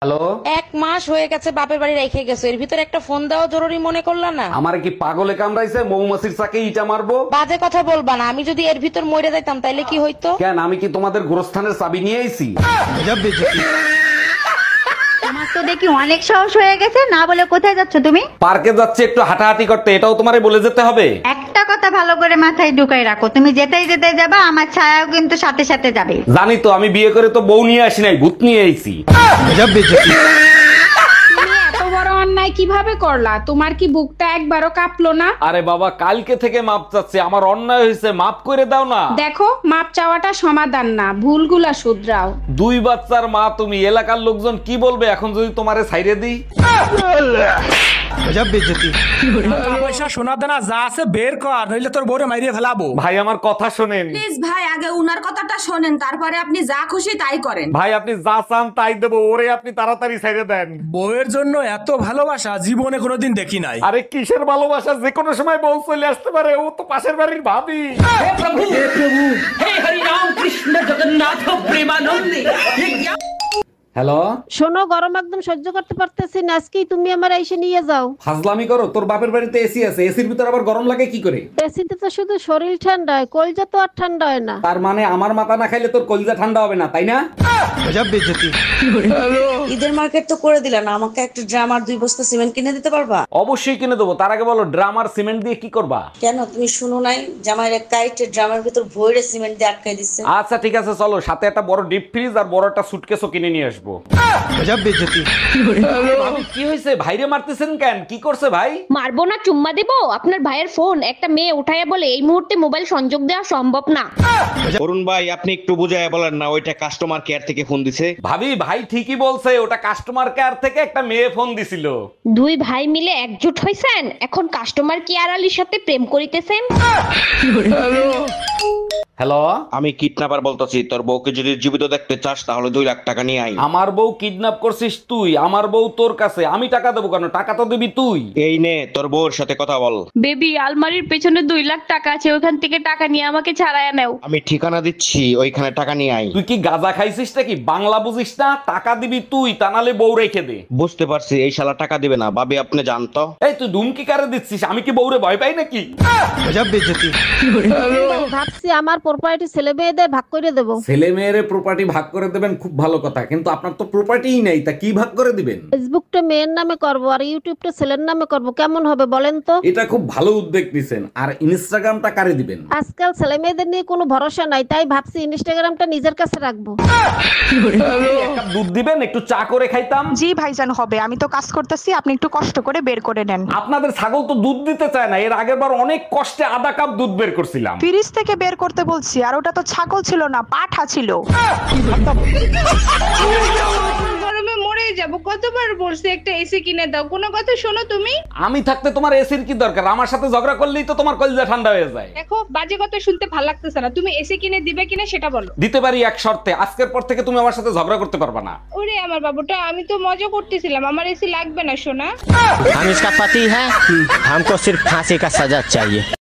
Hello, 1 মাস হয়ে গেছে বাপের বাড়ি রেখে গেছো, এর ভিতরে একটা ফোন দেওয়া জরুরি মনে করলা না? আমার কি পাগলে কামড়াইছে? মৌমাছির চাকে ইটা মারবো? বাজে কথা বলবা না, আমি যদি এর ভিতর মরে যাইতাম তাইলে কি হইতো? কেন, আমি কি তোমাদের গোরস্থানের চাবি নিয়ে আইছি? তোমার তো দেখি অনেক সাহস হয়ে গেছে, না বলে কোথায় যাচ্ছ তুমি? পার্কে যাচ্ছে একটু হাঁটাহাঁটি করতে, এটাও তোমারে বলে যেতে হবে? একটা কথা ভালো করে মাথায় ঢুকাই রাখো, তুমি যেতেই যেতে যাবা, আমার ছায়াও কিন্তু সাথে সাথে যাবে। জানি তো, আমি বিয়ে করে তো বউ নিয়ে আসি নাই, ভূত নিয়ে আইছি। তুমি এত বড় অন্যায় কিভাবে করলা? তোমার কি বুকটা একবারও কাঁপলো না? আরে বাবা, কালকে থেকে মাপ চাচ্ছি, আমার অন্যায় হয়েছে, মাপ করে দাও না। দেখো, মাপ চাওয়াটা সমাধান না, ভুলগুলা শুধরাও। 2 বাচ্চার মা তুমি, এলাকার লোকজন কি বলবে এখন যদি তোমারে ছাইরে দিই? পয়সা সোনা দানা যা আছে বের কর, নইলে তোর বউরে মাইরিয়ে ফেলাবো। ভাই আমার কথা শোনেন। প্লিজ ভাই, আগে উনার কথাটা শোনেন, তারপরে আপনি যা খুশি তাই করেন। ভাই আপনি যা চান তাই দেবো, ওরে আপনি তাড়াতাড়ি ছাইরে দেন। বউয়ের জন্য এত ভালোবাসা জীবনে কোনোদিন দেখি নাই। আরে কিসের ভালোবাসা, যে কোনো সময় বউ চলে আসতে পারে, ও তো পাশের বাড়ির ভাবি। হ্যালো, শোনো, গরম একদম সহ্য করতে পারতেছি না, আজকেই তুমি আমার এসে নিয়ে যাও। ফাজলামি করো? তোর বাপের বাড়িতে এসি আছে, এসির ভিতর আবার গরম লাগে কি করে? এসিতে তো শুধু শরীর ঠান্ডা হয়, কলজা তো আর ঠান্ডা হয় না। তার মানে আমার মাথা না খাইলে তোর কলিজা ঠান্ডা হবে না, তাই না? ঈদের মার্কেট তো করে দিলা না, আমাকে একটা ড্রাম আর 2 বস্তা সিমেন্ট কিনে দিতে পারবা? অবশ্যই কিনে দেবো, তার আগে বলো ড্রাম আর সিমেন্ট দিয়ে কি করবা? কেন, তুমি শুনো নাই জামাইয়ের এক কাইটে ড্রামের ভিতর ভরে সিমেন্ট দিয়ে আটকাই দিচ্ছে। আচ্ছা ঠিক আছে, চলো, সাথে একটা বড় ডিপ ফ্রিজ আর বড় একটা সুটকেসও কিনে নিয়ে আসবো। ভাবি, কি হয়েছে? ভাইরে মারতেছেন কেন? কি করছে ভাই? মারবো না, চুম্মা দেবো? আপনার ভাইয়ের ফোন একটা মেয়ে উঠাইয়া বলে এই মুহূর্তে মোবাইল সংযোগ দেওয়া সম্ভব না। অরুণ ভাই, আপনি একটু বুঝায় বলেন না, ওইটা কাস্টমার কেয়ার থেকে ফোন দিছে। ভাবি, ভাই ঠিকই বলছে, ওটা কাস্টমার কেয়ার থেকে একটা মেয়ে ফোন দিছিল। 2 ভাই মিলে একজোট হইছেন, এখন কাস্টমার কেয়ার আলীর সাথে প্রেম করিতেছেন। হ্যালো, আমি কিডন্যাপার বলতেছি, তোর বউকে যদি জীবিত দেখতে চাস তাহলে 2 লাখ টাকা নিয়ে আই। আমার বউ কিডন্যাপ করছিস তুই? আমার বউ তোর কাছে, আমি টাকা দেবো কেন? টাকা তো দিবি তুই। এই নে, তোর বউর সাথে কথা বল। বেবি, আলমারির পেছনে 2 লাখ টাকা আছে, ওখান থেকে টাকা নিয়ে আমাকে ছাড়াইয়া নাও। আমি ঠিকানা দিচ্ছি, ওইখানে টাকা নিয়ে আই। তুই কি গাঁজা খাইছিস নাকি? বাংলা বুঝিস না? টাকা দিবি তুই, তা নালে বউ রেখে দে। বুঝতে পারছি, এই শালা টাকা দিবে না। ভাবি আপনি জানতো? এই তুই ধুমকি কারে দিচ্ছিস? আমি কি বউরে ভয় পাই নাকি? ভাবছি আমার প্রপার্টি ছেলে মেয়েদের ভাগ করে দেবো। ছেলে মেয়ের প্রপার্টি ভাগ করে দেবেন, খুব ভালো কথা, কিন্তু আপনার তো প্রপার্টিই নাই, তা কি ভাগ করে দিবেন? ফেসবুকটা মেয়ের নামে করব আর ইউটিউবটা ছেলের নামে করব, কেমন হবে বলেন তো? এটা খুব ভালো উদ্যোগ নিছেন। আর ইনস্টাগ্রামটা কারে দিবেন? আজকাল ছেলে মেয়েদের নিয়ে কোনো ভরসা নাই, তাই ভাবছি ইনস্টাগ্রামটা নিজের কাছে রাখবো। এক কাপ দুধ দিবেন, একটু চা করে খাইতাম। জি ভাইজান, হবে, আমি তো কাজ করতেছি, আপনি একটু কষ্ট করে বের করে নেন। আপনাদের ছাগল তো দুধ দিতে চায় না, এর আগের বার অনেক কষ্টে আধা কাপ দুধ বের করছিলাম। ফ্রিজ থেকে বের করতে বলছি, আর ওটা তো ছাগল ছিল না, পাঠা ছিল। গরমে মরে যাব, কতবার বলছি একটা এসি কিনে দাও, কোনো কথা শোনো তুমি? আমি থাকতে তোমার এসির কি দরকার? আমার সাথে ঝগড়া করলেই তো তোমার কলিজা ঠান্ডা হয়ে যায়। দেখো, বাজে কথা শুনতে ভালো লাগতেছে না, তুমি এসি কিনে দিবে কিনা সেটা বলো। দিতে পারি এক শর্তে, আজকের পর থেকে তুমি আমার সাথে ঝগড়া করতে পারবা না। ওরে আমার বাবুটা, আমি তো মজা করতেছিলাম, আমার এসি লাগবে না সোনা। हम इसका पति है, हमको सिर्फ फांसी का सजा चाहिए।